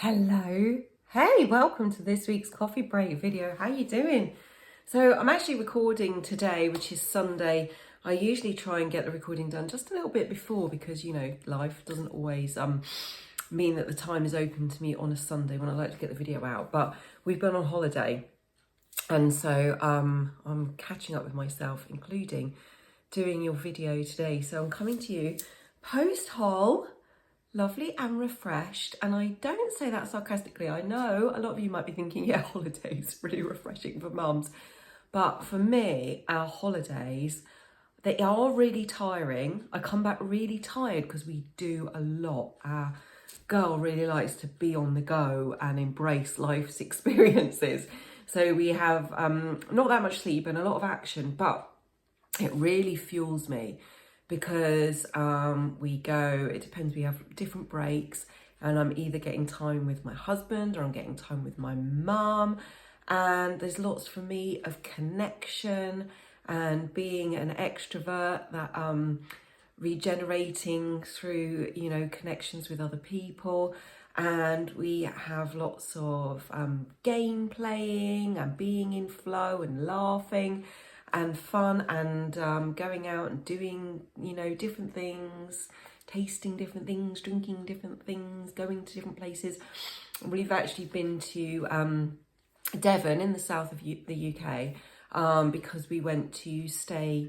Hello. Hey, welcome to this week's coffee break video. How you doing? So I'm actually recording today, which is Sunday. I usually try and get the recording done just a little bit before because, you know, life doesn't always mean that the time is open to me on a Sunday when I like to get the video out. But we've been on holiday and so I'm catching up with myself, including doing your video today. So I'm coming to you post-hol, lovely and refreshed, and I don't say that sarcastically. I know a lot of you might be thinking, yeah, holidays really refreshing for mums, but for me, our holidays, they are really tiring. I come back really tired because we do a lot. Our girl really likes to be on the go and embrace life's experiences, so we have not that much sleep and a lot of action, but it really fuels me because we go, it depends, we have different breaks and I'm either getting time with my husband or I'm getting time with my mum, and there's lots for me of connection and being an extrovert, that regenerating through, you know, connections with other people. And we have lots of game playing and being in flow and laughing and fun and going out and doing, you know, different things, tasting different things, drinking different things, going to different places. We've actually been to Devon in the south of the UK because we went to stay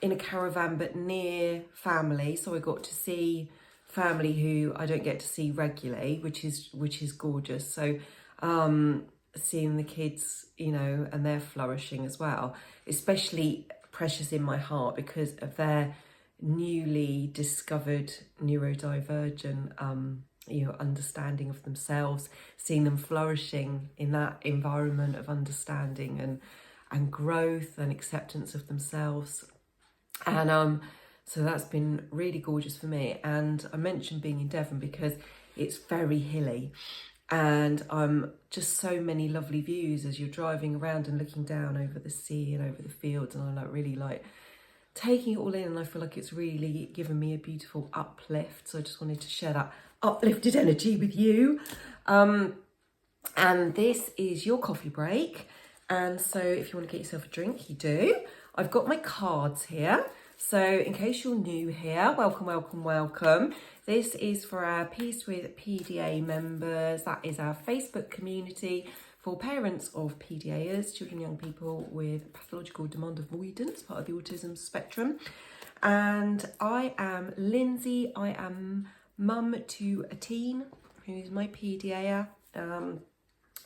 in a caravan but near family, so I got to see family who I don't get to see regularly, which is gorgeous. So seeing the kids, you know, and they're flourishing as well, especially precious in my heart because of their newly discovered neurodivergent you know, understanding of themselves, seeing them flourishing in that environment of understanding and growth and acceptance of themselves. And so that's been really gorgeous for me. And I mentioned being in Devon because it's very hilly and just so many lovely views as you're driving around and looking down over the sea and over the fields, and I really like taking it all in, and I feel like it's really given me a beautiful uplift. So I just wanted to share that uplifted energy with you. And this is your coffee break, and so if you want to get yourself a drink, you do. I've got my cards here. So in case you're new here, welcome, welcome, welcome. This is for our Peace with PDA members. That is our Facebook community for parents of PDAers, children and young people with pathological demand avoidance, part of the autism spectrum. And I am Lindsay. I am mum to a teen who's my PDAer.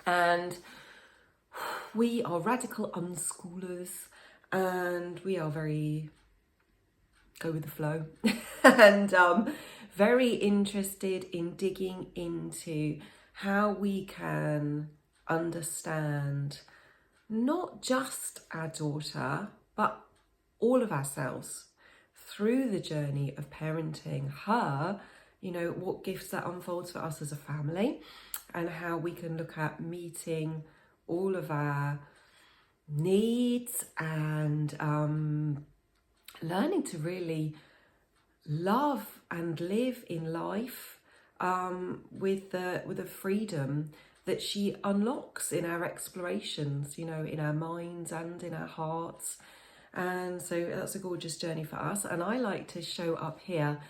And we are radical unschoolers and we are very go with the flow and very interested in digging into how we can understand not just our daughter but all of ourselves through the journey of parenting her, you know, what gifts that unfolds for us as a family, and how we can look at meeting all of our needs and learning to really love and live in life with the freedom that she unlocks in our explorations, you know, in our minds and in our hearts. And so that's a gorgeous journey for us. And I like to show up here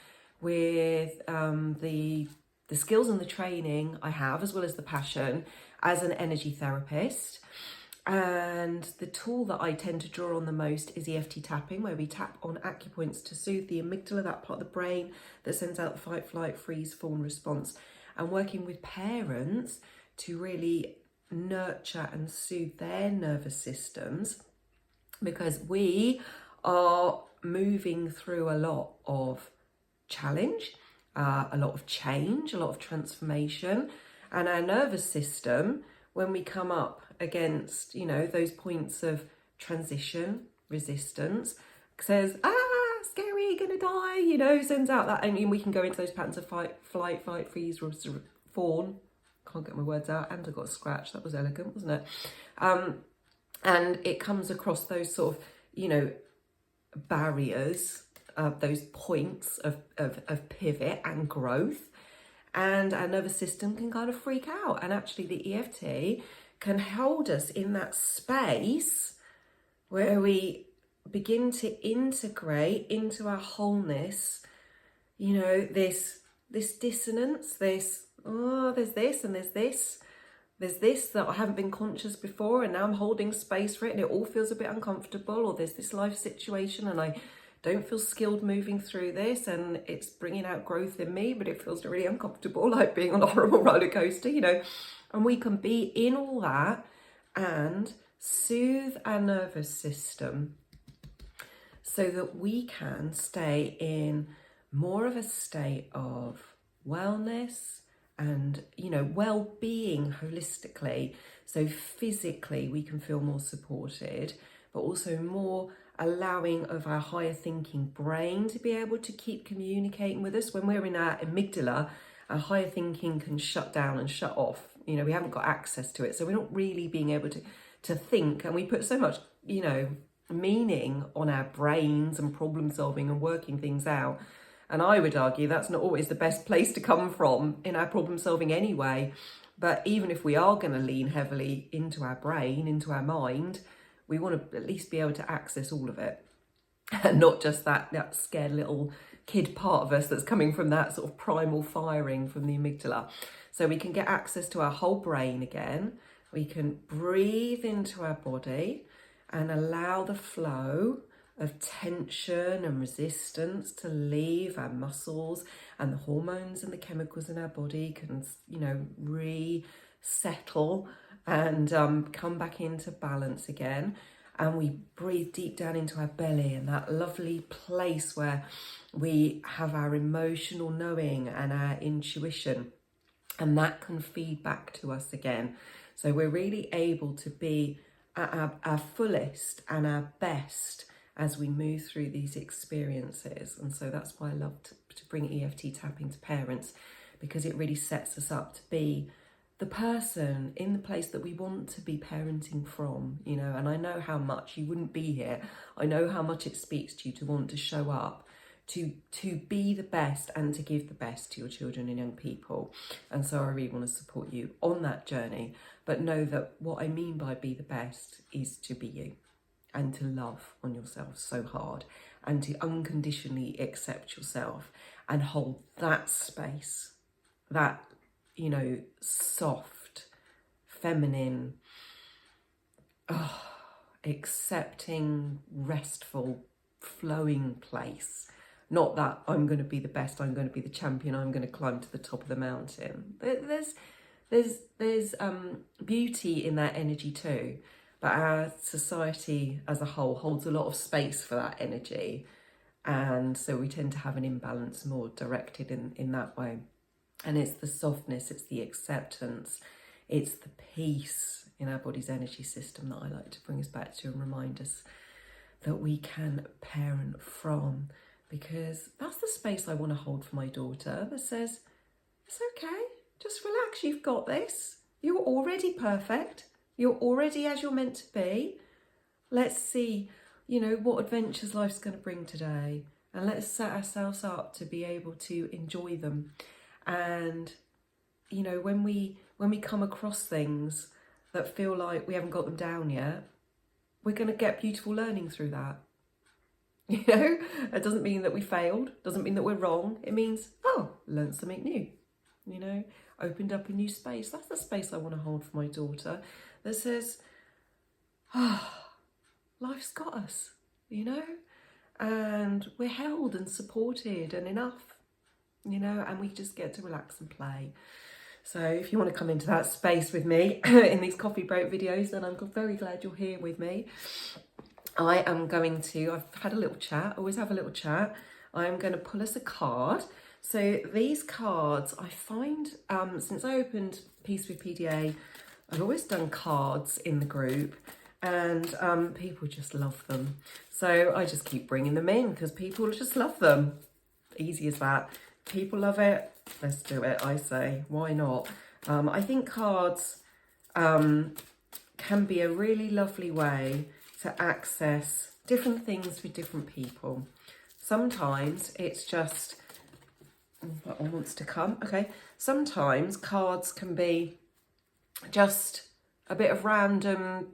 with the skills and the training I have, as well as the passion as an energy therapist. And the tool that I tend to draw on the most is EFT tapping, where we tap on acupoints to soothe the amygdala, that part of the brain that sends out the fight, flight, freeze, fawn response, and working with parents to really nurture and soothe their nervous systems, because we are moving through a lot of challenge, a lot of change, a lot of transformation, and our nervous system, when we come up against, you know, those points of transition, resistance, says, scary, gonna die, you know, sends out that, and we can go into those patterns of fight, flight, freeze, fawn. Can't get my words out, and I got a scratch. That was elegant, wasn't it? And it comes across those sort of, you know, barriers, those points of pivot and growth. and our nervous system can kind of freak out. And actually the EFT can hold us in that space where we begin to integrate into our wholeness, you know, this dissonance, there's this and there's this that I haven't been conscious before, and now I'm holding space for it and it all feels a bit uncomfortable, or there's this life situation and I don't feel skilled moving through this and it's bringing out growth in me, but it feels really uncomfortable, like being on a horrible roller coaster, you know. And we can be in all that and soothe our nervous system so that we can stay in more of a state of wellness and, you know, well-being holistically. So physically we can feel more supported, but also more allowing of our higher thinking brain to be able to keep communicating with us. When we're in our amygdala, our higher thinking can shut down and shut off. You know, we haven't got access to it. So we're not really being able to think. And we put so much, you know, meaning on our brains and problem solving and working things out. And I would argue that's not always the best place to come from in our problem solving anyway. But even if we are going to lean heavily into our brain, into our mind, we want to at least be able to access all of it. And not just that scared little kid part of us that's coming from that sort of primal firing from the amygdala. So we can get access to our whole brain again. We can breathe into our body and allow the flow of tension and resistance to leave our muscles, and the hormones and the chemicals in our body can, you know, resettle and come back into balance again. And we breathe deep down into our belly, and that lovely place where we have our emotional knowing and our intuition, and that can feed back to us again. So we're really able to be at our fullest and our best as we move through these experiences. And so that's why I love to bring EFT tapping to parents, because it really sets us up to be the person in the place that we want to be parenting from, you know. And I know how much you wouldn't be here. I know how much it speaks to you to want to show up, to be the best and to give the best to your children and young people. And so I really want to support you on that journey. But know that what I mean by be the best is to be you, and to love on yourself so hard, and to unconditionally accept yourself and hold that space, that, you know, soft, feminine, accepting, restful, flowing place. Not that I'm going to be the best, I'm going to be the champion, I'm going to climb to the top of the mountain. There's beauty in that energy too. But our society as a whole holds a lot of space for that energy. And so we tend to have an imbalance more directed in that way. And it's the softness, it's the acceptance, it's the peace in our body's energy system that I like to bring us back to and remind us that we can parent from. Because that's the space I want to hold for my daughter that says, it's okay, just relax, you've got this. You're already perfect. You're already as you're meant to be. Let's see, you know, what adventures life's going to bring today. And let's set ourselves up to be able to enjoy them. And, you know, when we come across things that feel like we haven't got them down yet, we're going to get beautiful learning through that. You know, it doesn't mean that we failed, doesn't mean that we're wrong. It means, oh, learned something new, you know, opened up a new space. That's the space I want to hold for my daughter, that says, life's got us, you know, and we're held and supported and enough, you know, and we just get to relax and play. So if you want to come into that space with me in these coffee break videos, then I'm very glad you're here with me. I am going to, I've had a little chat, always have a little chat. I'm going to pull us a card. So these cards, I find, since I opened Peace with PDA, I've always done cards in the group, and people just love them. So I just keep bringing them in because people just love them. Easy as that. People love it. Let's do it, I say. Why not? I think cards can be a really lovely way to access different things for different people. Sometimes it's just That one wants to come. Okay. Sometimes cards can be just a bit of random,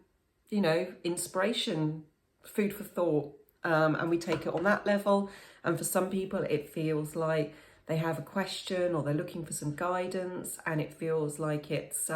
you know, inspiration, food for thought. And we take it on that level. And for some people, it feels like they have a question or they're looking for some guidance, and it feels like it's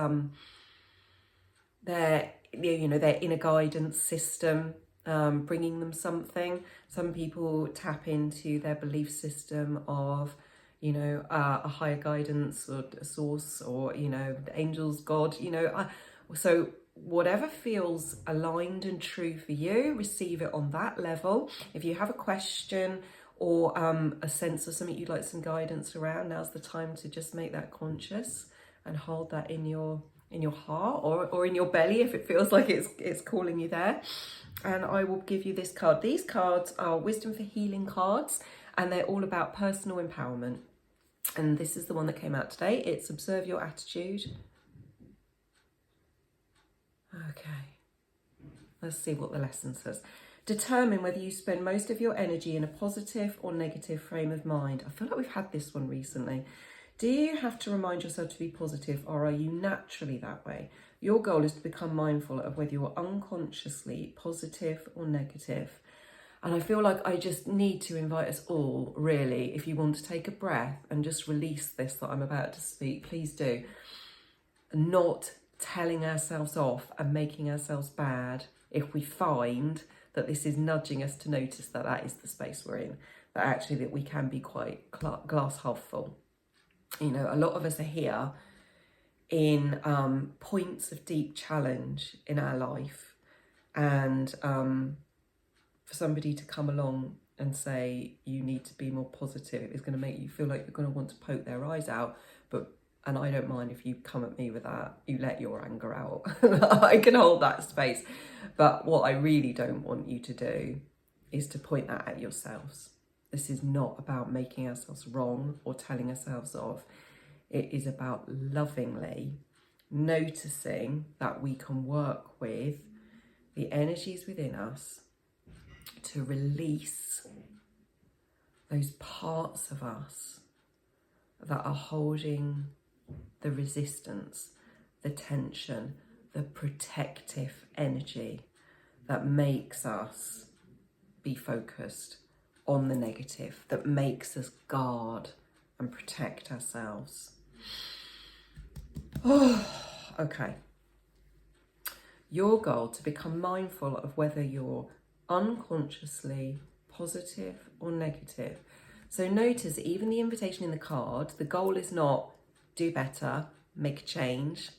their inner guidance system bringing them something. Some people tap into their belief system of, you know, a higher guidance or a source, or, you know, the angels, God, you know. So whatever feels aligned and true for you, receive it on that level. If you have a question or a sense of something you'd like some guidance around, now's the time to just make that conscious and hold that in your heart or in your belly if it feels like it's calling you there. And I will give you this card. These cards are Wisdom for Healing cards, and they're all about personal empowerment. And this is the one that came out today. It's Observe Your Attitude. Okay, let's see what the lesson says. Determine whether you spend most of your energy in a positive or negative frame of mind. I feel like we've had this one recently. Do you have to remind yourself to be positive, or are you naturally that way? Your goal is to become mindful of whether you're unconsciously positive or negative. And I feel like I just need to invite us all, really, if you want to take a breath and just release this that I'm about to speak, please do. Not telling ourselves off and making ourselves bad if we find that this is nudging us to notice that that is the space we're in, that actually that we can be quite glass half full. You know, a lot of us are here in points of deep challenge in our life, and for somebody to come along and say you need to be more positive is going to make you feel like you're going to want to poke their eyes out. And I don't mind if you come at me with that, you let your anger out. I can hold that space. But what I really don't want you to do is to point that at yourselves. This is not about making ourselves wrong or telling ourselves off. It is about lovingly noticing that we can work with the energies within us to release those parts of us that are holding the resistance, the tension, the protective energy that makes us be focused on the negative, that makes us guard and protect ourselves. Oh, okay. Your goal to become mindful of whether you're unconsciously positive or negative. So notice even the invitation in the card, the goal is not do better, make a change.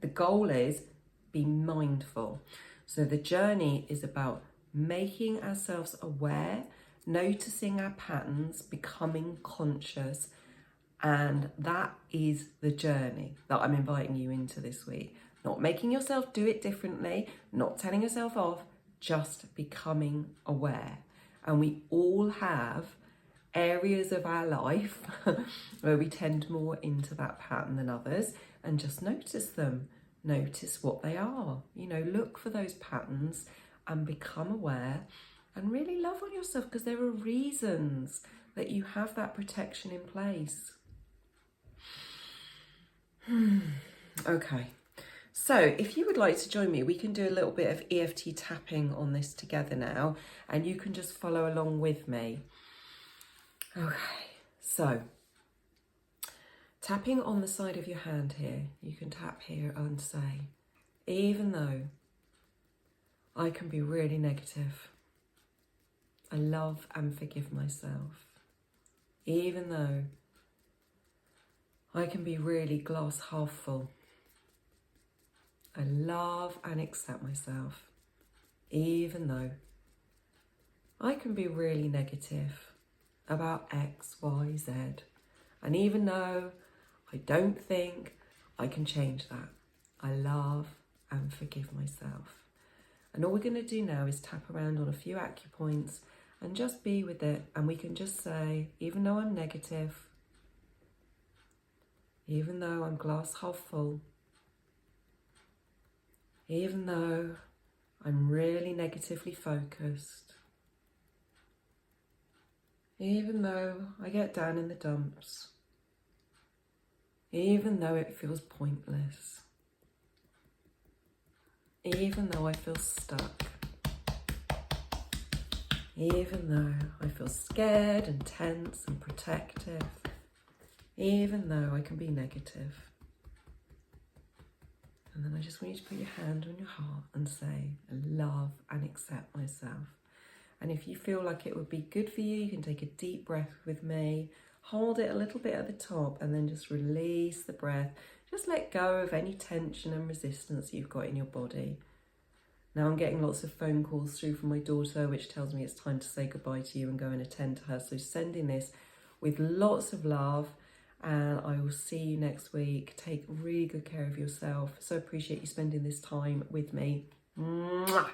The goal is be mindful. So the journey is about making ourselves aware, noticing our patterns, becoming conscious. And that is the journey that I'm inviting you into this week. Not making yourself do it differently, not telling yourself off, just becoming aware. And we all have areas of our life where we tend more into that pattern than others, and just notice them. Notice what they are. You know, look for those patterns and become aware and really love on yourself, because there are reasons that you have that protection in place. Okay. So if you would like to join me, we can do a little bit of EFT tapping on this together now, and you can just follow along with me. Okay, so tapping on the side of your hand here, you can tap here and say, even though I can be really negative, I love and forgive myself. Even though I can be really glass half full, I love and accept myself. Even though I can be really negative about X, Y, Z. And even though I don't think I can change that, I love and forgive myself. And all we're going to do now is tap around on a few acupoints and just be with it. And we can just say, even though I'm negative, even though I'm glass half full, even though I'm really negatively focused, even though I get down in the dumps, even though it feels pointless, even though I feel stuck, even though I feel scared and tense and protective, even though I can be negative. And then I just want you to put your hand on your heart and say, I love and accept myself. And if you feel like it would be good for you, you can take a deep breath with me, hold it a little bit at the top, and then just release the breath. Just let go of any tension and resistance you've got in your body. Now I'm getting lots of phone calls through from my daughter, which tells me it's time to say goodbye to you and go and attend to her. So sending this with lots of love, and I will see you next week. Take really good care of yourself. So appreciate you spending this time with me. Mwah!